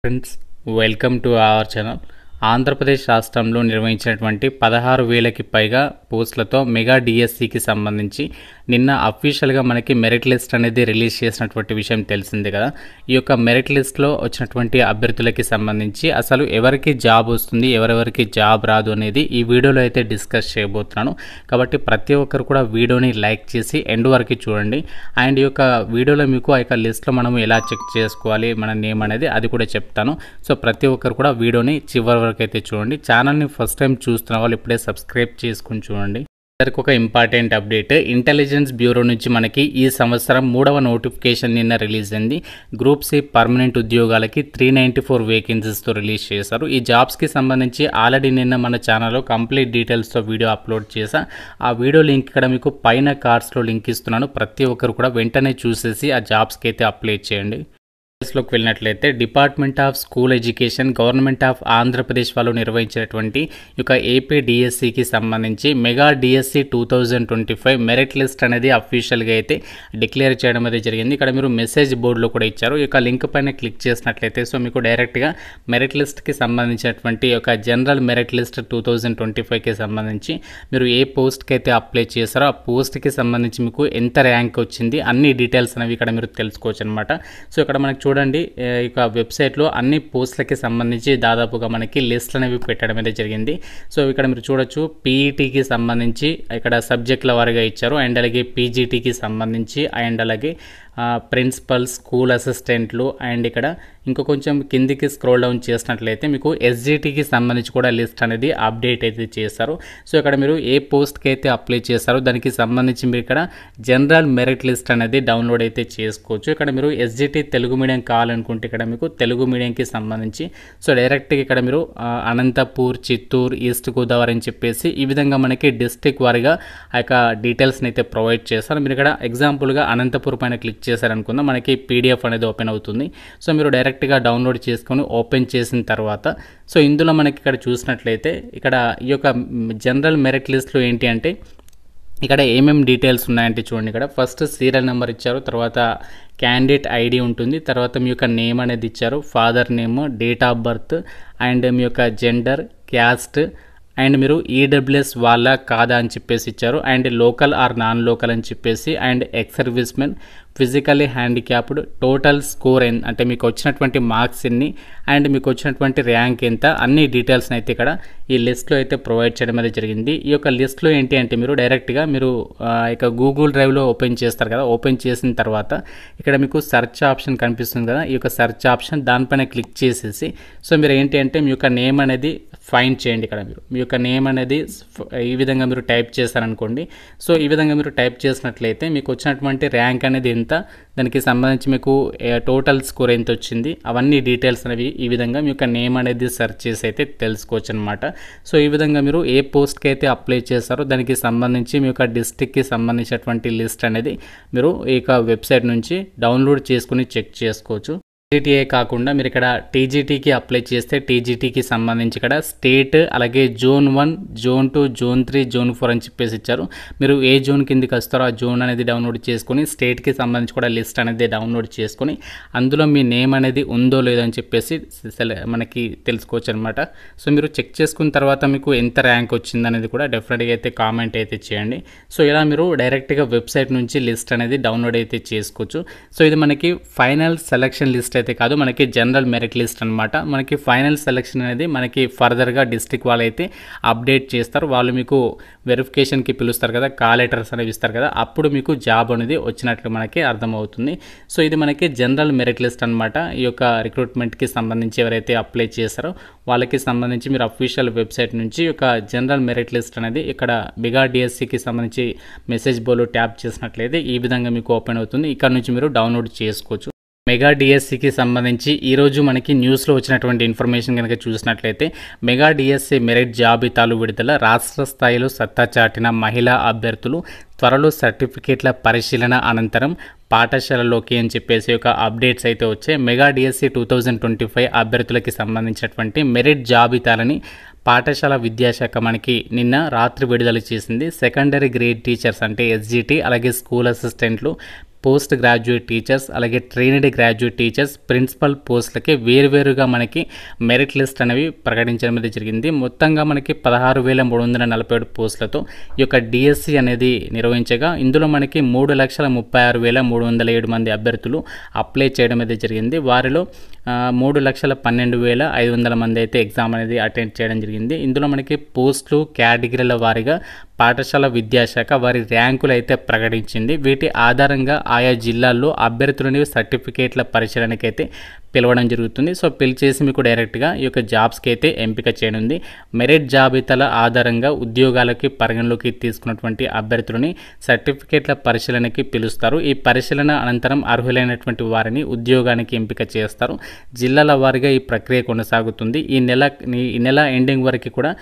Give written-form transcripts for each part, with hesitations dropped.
Friends, welcome to our channel. Andhra Pradesh రాష్ట్రంలో నిర్వహించినటువంటి 16,000కి పైగా పోస్టులతో మెగా డిఎస్సికి సంబంధించి నిన్న అఫీషియల్గా మనకి మెరిట్ లిస్ట్ అనేది రిలీజ్ చేసినటువంటి విషయం తెలిసిందే కదా. ఈ యొక్క మెరిట్ లిస్ట్లో వచ్చినటువంటి అభ్యర్థులకి సంబంధించి అసలు ఎవరికి జాబ్ వస్తుంది, ఎవరెవరికి జాబ్ రాదు అనేది ఈ వీడియోలో అయితే డిస్కస్ చేయబోతున్నాను. కాబట్టి ప్రతి ఒక్కరు కూడా వీడియోని లైక్ చేసి ఎండ్ వరకు చూడండి. అండ్ ఈ యొక్క వీడియోలో మీకు ఆ యొక్క లిస్ట్లో మనం ఎలా చెక్ చేసుకోవాలి మన నేమ్ అనేది అది కూడా చెప్తాను. సో ప్రతి ఒక్కరు కూడా వీడియోని చివరి వరకు అయితే చూడండి. ఛానల్ని ఫస్ట్ టైం చూస్తున్న వాళ్ళు ఇప్పుడే సబ్స్క్రైబ్ చేసుకుని చూడండి. అందరికి ఒక ఇంపార్టెంట్ అప్డేట్, ఇంటెలిజెన్స్ బ్యూరో నుంచి మనకి ఈ సంవత్సరం 3వ నోటిఫికేషన్ నిన్న రిలీజ్ అయింది. గ్రూప్ సి పర్మనెంట్ ఉద్యోగాలకి 394 వేకెన్సీస్తో రిలీజ్ చేశారు. ఈ జాబ్స్కి సంబంధించి ఆల్రెడీ నిన్న మన ఛానల్లో కంప్లీట్ డీటెయిల్స్తో వీడియో అప్లోడ్ చేశా. ఆ వీడియో లింక్ ఇక్కడ మీకు పైన కార్డ్స్లో లింక్ ఇస్తున్నాను. ప్రతి ఒక్కరు కూడా వెంటనే చూసేసి ఆ జాబ్స్కి అయితే అప్లై చేయండి. లోకి వెళ్ళినట్లయితే department of school education government of Andhra Pradesh వాళ్ళు నిర్వహించినటువంటి ఈ యొక్క ఏపీ డిఎస్సికి సంబంధించి మెగా డిఎస్సి 2025 మెరిట్ లిస్ట్ అనేది అఫీషియల్గా అయితే డిక్లేర్ చేయడం అనేది జరిగింది. ఇక్కడ మీరు మెసేజ్ బోర్డులో కూడా ఇచ్చారు. ఈ యొక్క లింక్ పైన క్లిక్ చేసినట్లయితే సో మీకు డైరెక్ట్గా మెరిట్ లిస్ట్కి సంబంధించినటువంటి ఒక జనరల్ మెరిట్ లిస్ట్ 2025కి సంబంధించి మీరు ఏ పోస్ట్కి అయితే అప్లై చేశారో ఆ పోస్ట్కి సంబంధించి మీకు ఎంత ర్యాంక్ వచ్చింది అన్ని డీటెయిల్స్ అనేవి ఇక్కడ మీరు తెలుసుకోవచ్చు అనమాట. సో ఇక్కడ మనకి చూడండి, ఇక వెబ్సైట్లో అన్ని పోస్టులకి సంబంధించి దాదాపుగా మనకి లిస్టులు అనేవి పెట్టడం అనేది జరిగింది. సో ఇక్కడ మీరు చూడొచ్చు, పీఈటీకి సంబంధించి ఇక్కడ సబ్జెక్టుల వారిగా ఇచ్చారు. అండ్ అలాగే పీజీటీకి సంబంధించి అండ్ అలాగే ప్రిన్సిపల్, స్కూల్ అసిస్టెంట్లు అండ్ ఇక్కడ ఇంకో కొంచెం కిందికి స్క్రోల్ డౌన్ చేసినట్లయితే మీకు ఎస్జిటికి సంబంధించి కూడా లిస్ట్ అనేది అప్డేట్ అయితే చేశారు. సో ఇక్కడ మీరు ఏ పోస్ట్కి అయితే అప్లై చేశారో దానికి సంబంధించి మీరు ఇక్కడ జనరల్ మెరిట్ లిస్ట్ అనేది డౌన్లోడ్ అయితే చేసుకోవచ్చు. ఇక్కడ మీరు ఎస్జిటి తెలుగు మీడియం కావాలనుకుంటే ఇక్కడ మీకు తెలుగు మీడియంకి సంబంధించి సో డైరెక్ట్గా ఇక్కడ మీరు అనంతపూర్, చిత్తూరు, ఈస్ట్ గోదావరి అని చెప్పేసి ఈ విధంగా మనకి డిస్ట్రిక్ట్ వారిగా ఆ యొక్క డీటెయిల్స్ని అయితే ప్రొవైడ్ చేస్తారు. మీరు ఇక్కడ ఎగ్జాంపుల్గా అనంతపూర్ పైన క్లిక్ చేశారనుకుందాం, మనకి పీడిఎఫ్ అనేది ఓపెన్ అవుతుంది. సో మీరు డైరెక్ట్గా డౌన్లోడ్ చేసుకొని ఓపెన్ చేసిన తర్వాత సో ఇందులో మనకి ఇక్కడ చూసినట్లయితే ఇక్కడ ఈ యొక్క జనరల్ మెరిట్ లిస్ట్లో ఏంటి అంటే ఇక్కడ ఏమేమి డీటెయిల్స్ ఉన్నాయంటే చూడండి, ఇక్కడ ఫస్ట్ సీరియల్ నెంబర్ ఇచ్చారు, తర్వాత క్యాండిడేట్ ఐడి ఉంటుంది, తర్వాత మీ యొక్క నేమ్ అనేది ఇచ్చారు, father name, date of birth and మీ యొక్క జెండర్, క్యాస్ట్ అండ్ మీరు ఈడబ్ల్యూఎస్ వాళ్ళ కాదా అని చెప్పేసి ఇచ్చారు. And local or non local అని చెప్పేసి and ex servicemen, physically handicapped, total score అంటే మీకు వచ్చినటువంటి మార్క్స్ ఎన్ని అండ్ మీకు వచ్చినటువంటి ర్యాంక్ ఎంత అన్ని డీటెయిల్స్ని అయితే ఇక్కడ ఈ లిస్ట్లో అయితే ప్రొవైడ్ చేయడం అనేది జరిగింది. ఈ యొక్క లిస్ట్లో ఏంటి అంటే మీరు డైరెక్ట్గా మీరు ఇక గూగుల్ డ్రైవ్లో ఓపెన్ చేస్తారు కదా, ఓపెన్ చేసిన తర్వాత ఇక్కడ మీకు సెర్చ్ ఆప్షన్ కనిపిస్తుంది కదా, ఈ యొక్క సెర్చ్ ఆప్షన్ దానిపైన క్లిక్ చేసేసి సో మీరు ఏంటి అంటే మీ యొక్క నేమ్ అనేది ఫైండ్ చేయండి. ఇక్కడ మీరు మీ యొక్క నేమ్ అనేది ఈ విధంగా మీరు టైప్ చేశారనుకోండి. సో ఈ విధంగా మీరు టైప్ చేసినట్లయితే మీకు వచ్చినటువంటి ర్యాంక్ అనేది ఎంత, దానికి సంబంధించి మీకు టోటల్ స్కోర్ ఎంత వచ్చింది అవన్నీ డీటెయిల్స్ అనేవి ఈ విధంగా మీ యొక్క నేమ్ అనేది సెర్చ్ చేసి అయితే తెలుసుకోవచ్చు అనమాట. సో ఈ విధంగా మీరు ఏ పోస్ట్కి అయితే అప్లై చేస్తారో దానికి సంబంధించి మీ యొక్క డిస్ట్రిక్ట్కి సంబంధించినటువంటి లిస్ట్ అనేది మీరు ఈ యొక్క వెబ్సైట్ నుంచి డౌన్లోడ్ చేసుకుని చెక్ చేసుకోవచ్చు. టీజీటీఏ కాకుండా మీరు ఇక్కడ టీజీటీకి అప్లై చేస్తే టీజీటీకి సంబంధించి ఇక్కడ స్టేట్ అలాగే జోన్ 1, జోన్ 2, జోన్ 3, జోన్ 4 అని చెప్పేసి ఇచ్చారు. మీరు ఏ జోన్ కిందకి వస్తారో ఆ జోన్ అనేది డౌన్లోడ్ చేసుకొని స్టేట్కి సంబంధించి కూడా లిస్ట్ అనేది డౌన్లోడ్ చేసుకొని అందులో మీ నేమ్ అనేది ఉందో లేదో అని చెప్పేసి మనకి తెలుసుకోవచ్చు అనమాట. సో మీరు చెక్ చేసుకున్న తర్వాత మీకు ఎంత ర్యాంక్ వచ్చింది అనేది కూడా డెఫినెట్గా అయితే కామెంట్ అయితే చేయండి. సో ఇలా మీరు డైరెక్ట్గా వెబ్సైట్ నుంచి లిస్ట్ అనేది డౌన్లోడ్ అయితే చేసుకోవచ్చు. సో ఇది మనకి ఫైనల్ సెలక్షన్ లిస్ట్ అయితే కాదు, మనకి జనరల్ మెరిట్ లిస్ట్ అనమాట. మనకి ఫైనల్ సెలక్షన్ అనేది మనకి ఫర్దర్గా డిస్ట్రిక్ట్ వాళ్ళు అయితే అప్డేట్ చేస్తారు. వాళ్ళు మీకు వెరిఫికేషన్కి పిలుస్తారు కదా, కాల్ లెటర్స్ అనేవి ఇస్తారు కదా, అప్పుడు మీకు జాబ్ అనేది వచ్చినట్లు మనకి అర్థమవుతుంది. సో ఇది మనకి జనరల్ మెరిట్ లిస్ట్ అనమాట. ఈ యొక్క రిక్రూట్మెంట్కి సంబంధించి ఎవరైతే అప్లై చేస్తారో వాళ్ళకి సంబంధించి మీరు అఫీషియల్ వెబ్సైట్ నుంచి ఒక జనరల్ మెరిట్ లిస్ట్ అనేది ఇక్కడ మెగా డిఎస్సికి సంబంధించి మెసేజ్ బోర్డు ట్యాప్ చేసినట్లయితే ఈ విధంగా మీకు ఓపెన్ అవుతుంది. ఇక్కడ నుంచి మీరు డౌన్లోడ్ చేసుకోవచ్చు. మెగా డిఎస్సికి సంబంధించి ఈరోజు మనకి న్యూస్లో వచ్చినటువంటి ఇన్ఫర్మేషన్ కనుక చూసినట్లయితే మెగా డిఎస్సి మెరిట్ జాబితాలు విడుదల, రాష్ట్ర స్థాయిలో సత్తా చాటిన మహిళా అభ్యర్థులు త్వరలో సర్టిఫికేట్ల పరిశీలన అనంతరం పాఠశాలలోకి అని చెప్పేసి ఒక అప్డేట్స్ అయితే వచ్చాయి. మెగా డిఎస్సి 2025 అభ్యర్థులకి సంబంధించినటువంటి మెరిట్ జాబితాలని పాఠశాల విద్యాశాఖ మనకి నిన్న రాత్రి విడుదల చేసింది. సెకండరీ గ్రేడ్ టీచర్స్ అంటే ఎస్జిటి అలాగే స్కూల్ అసిస్టెంట్లు, పోస్ట్ గ్రాడ్యుయేట్ టీచర్స్, అలాగే ట్రైన్డ్ గ్రాడ్యుయేట్ టీచర్స్, ప్రిన్సిపల్ పోస్టులకి వేరువేరుగా మనకి మెరిట్ లిస్ట్ అనేవి ప్రకటించడం అనేది జరిగింది. మొత్తంగా మనకి 16,347 పోస్టులతో ఈ యొక్క డిఎస్సి అనేది నిర్వహించగా ఇందులో మనకి 3,36,307 మంది అభ్యర్థులు అప్లై చేయడం అయితే జరిగింది. వారిలో 3,12,500 మంది అయితే ఎగ్జామ్ అనేది అటెండ్ చేయడం జరిగింది. ఇందులో మనకి పోస్టులు కేటగిరీల వారీగా పాఠశాల విద్యాశాఖ వారి ర్యాంకులు అయితే ప్రకటించింది. వీటి ఆధారంగా ఆయా జిల్లాల్లో అభ్యర్థులని సర్టిఫికేట్ల పరిశీలనకి అయితే పిలవడం జరుగుతుంది. సో పిలిచేసి మీకు డైరెక్ట్గా ఈ యొక్క జాబ్స్కి అయితే ఎంపిక చేయనుంది. మెరిట్ జాబితాల ఆధారంగా ఉద్యోగాలకి పరిగణలోకి తీసుకున్నటువంటి అభ్యర్థులని సర్టిఫికేట్ల పరిశీలనకి పిలుస్తారు. ఈ పరిశీలన అనంతరం అర్హులైనటువంటి వారిని ఉద్యోగానికి ఎంపిక చేస్తారు. జిల్లాల వారీగా ఈ ప్రక్రియ కొనసాగుతుంది. ఈ నెల ఎండింగ్ వరకు కూడా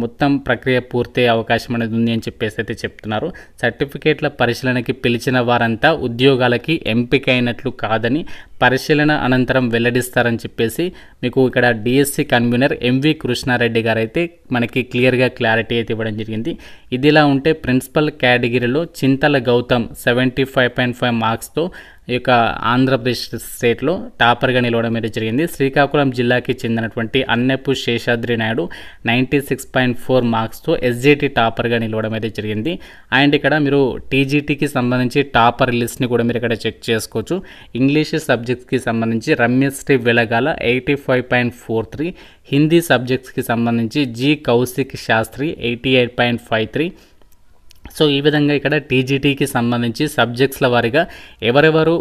మొత్తం ప్రక్రియ పూర్తయ్యే అవకాశం అనేది ఉంది అని చెప్పేసి అయితే చెప్తున్నారు. సర్టిఫికేట్ల పరిశీలనకి పిలిచిన వారంతా ఉద్యోగాలకి ఎంపికైనట్లు కాదని పరిశీలన అనంతరం వెల్లడిస్తారని చెప్పేసి మీకు ఇక్కడ డిఎస్సి కన్వీనర్ ఎంవి కృష్ణారెడ్డి గారు అయితే మనకి క్లియర్గా క్లారిటీ అయితే ఇవ్వడం జరిగింది. ఇదిలా ఉంటే ప్రిన్సిపల్ కేటగిరీలో చింతల గౌతమ్ 75.5 మార్క్స్తో ఈ యొక్క ఆంధ్రప్రదేశ్ స్టేట్లో టాపర్గా నిలవడం అనేది జరిగింది. శ్రీకాకుళం జిల్లాకి చెందినటువంటి అన్నెపు శేషాద్రి నాయుడు 96.4 మార్క్స్తో ఎస్జేటీ టాపర్గా నిలవడం అయితే జరిగింది. అండ్ ఇక్కడ మీరు టీజీటీకి సంబంధించి టాపర్ లిస్ట్ని కూడా మీరు ఇక్కడ చెక్ చేసుకోవచ్చు. ఇంగ్లీష్ సబ్జెక్ట్స్కి సంబంధించి రమ్యశ్రీ వెలగాల 85.43, హిందీ సబ్జెక్ట్స్కి సంబంధించి జి కౌశిక్ శాస్త్రి 88.53. సో ఈ విధంగా ఇక్కడ టీజీటీకి సంబంధించి సబ్జెక్ట్స్ల వారీగా ఎవరెవరు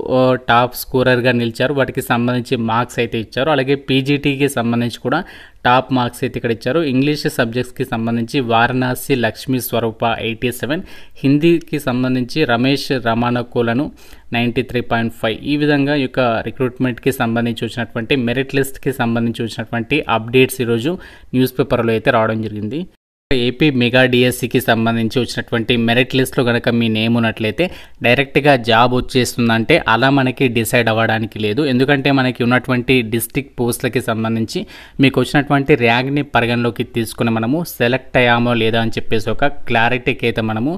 టాప్ స్కోరర్గా నిలిచారు వాటికి సంబంధించి మార్క్స్ అయితే ఇచ్చారు. అలాగే పీజీటీకి సంబంధించి కూడా టాప్ మార్క్స్ అయితే ఇక్కడ ఇచ్చారు. ఇంగ్లీష్ సబ్జెక్ట్స్కి సంబంధించి వారణాసి లక్ష్మీ స్వరూప 87, హిందీకి సంబంధించి రమేష్ రమానకోలను 93.5. ఈ విధంగా ఈ యొక్క రిక్రూట్మెంట్కి సంబంధించి వచ్చినటువంటి మెరిట్ లిస్ట్కి సంబంధించి వచ్చినటువంటి అప్డేట్స్ ఈరోజు న్యూస్ పేపర్లో అయితే రావడం జరిగింది. ఏపీ మెగా డిఎస్సికి సంబంధించి వచ్చినటువంటి మెరిట్ లిస్ట్లో కనుక మీ నేమ్ ఉన్నట్లయితే డైరెక్ట్గా జాబ్ వచ్చేస్తుందంటే అలా మనకి డిసైడ్ అవ్వడానికి లేదు. ఎందుకంటే మనకి ఉన్నటువంటి డిస్ట్రిక్ట్ పోస్టులకి సంబంధించి మీకు వచ్చినటువంటి ర్యాంక్ని పరిగణలోకి తీసుకుని మనము సెలెక్ట్ అయ్యామో లేదా అని చెప్పేసి ఒక క్లారిటీకి అయితే మనము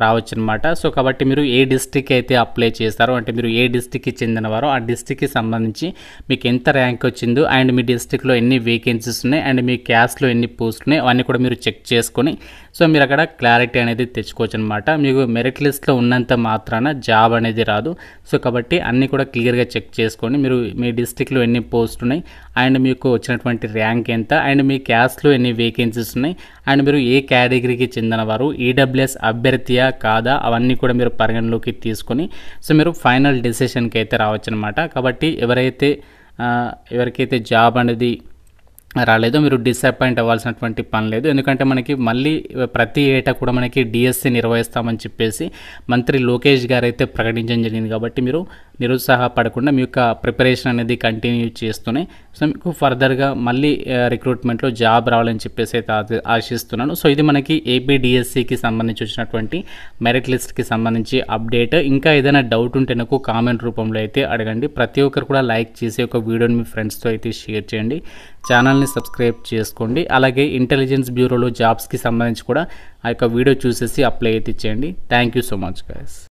రావచ్చు అనమాట. సో కాబట్టి మీరు ఏ డిస్ట్రిక్ట్ అయితే అప్లై చేస్తారో అంటే మీరు ఏ డిస్ట్రిక్ట్కి చెందినవారో ఆ డిస్ట్రిక్ట్కి సంబంధించి మీకు ఎంత ర్యాంక్ వచ్చిందో అండ్ మీ డిస్ట్రిక్ట్లో ఎన్ని వేకెన్సీస్ ఉన్నాయి అండ్ మీ క్యాస్ట్లో ఎన్ని పోస్టులు ఉన్నాయి అవన్నీ కూడా మీరు చెక్ చేసుకొని సో మీరు అక్కడ క్లారిటీ అనేది తెచ్చుకోవచ్చు అనమాట. మీకు మెరిట్ లిస్ట్లో ఉన్నంత మాత్రాన జాబ్ అనేది రాదు. సో కాబట్టి అన్నీ కూడా క్లియర్గా చెక్ చేసుకొని మీరు మీ డిస్ట్రిక్ట్లో ఎన్ని పోస్టులు ఉన్నాయి అండ్ మీకు వచ్చినటువంటి ర్యాంక్ ఎంత అండ్ మీ క్యాస్ట్లో ఎన్ని వేకెన్సీస్ ఉన్నాయి అండ్ మీరు ఏ కేటగిరీకి చెందినవారు, ఈడబ్ల్యూఎస్ అభ్యర్థియా కాదా అవన్నీ కూడా మీరు పరిగణలోకి తీసుకొని సో మీరు ఫైనల్ డెసిషన్కి అయితే రావచ్చు అనమాట. కాబట్టి ఎవరికైతే జాబ్ అనేది రాలేదో మీరు డిసప్పాయింట్ అవ్వాల్సినటువంటి పని లేదు. ఎందుకంటే మనకి మళ్ళీ ప్రతి ఏటా కూడా మనకి డిఎస్సి నిర్వహిస్తామని చెప్పేసి మంత్రి లోకేష్ గారు అయితే ప్రకటించడం జరిగింది. కాబట్టి మీరు నిరుత్సాహపడకుండా మీ యొక్క ప్రిపరేషన్ అనేది కంటిన్యూ చేస్తూనే సో మీకు ఫర్దర్గా మళ్ళీ రిక్రూట్మెంట్లో జాబ్ రావాలని చెప్పేసి అయితే ఆశిస్తున్నాను. సో ఇది మనకి ఏపీ డిఎస్సికి సంబంధించి వచ్చినటువంటి మెరిట్ లిస్ట్కి సంబంధించి అప్డేట్. ఇంకా ఏదైనా డౌట్ ఉంటే నాకు కామెంట్ రూపంలో అయితే అడగండి. ప్రతి ఒక్కరు కూడా లైక్ చేసి ఒక వీడియోని మీ ఫ్రెండ్స్తో అయితే షేర్ చేయండి. ఛానల్ని సబ్స్క్రైబ్ చేసుకోండి. అలాగే ఇంటెలిజెన్స్ బ్యూరోలో జాబ్స్కి సంబంధించి కూడా ఆ యొక్క వీడియో చూసేసి అప్లై అయితే చేయండి. Thank you so much guys.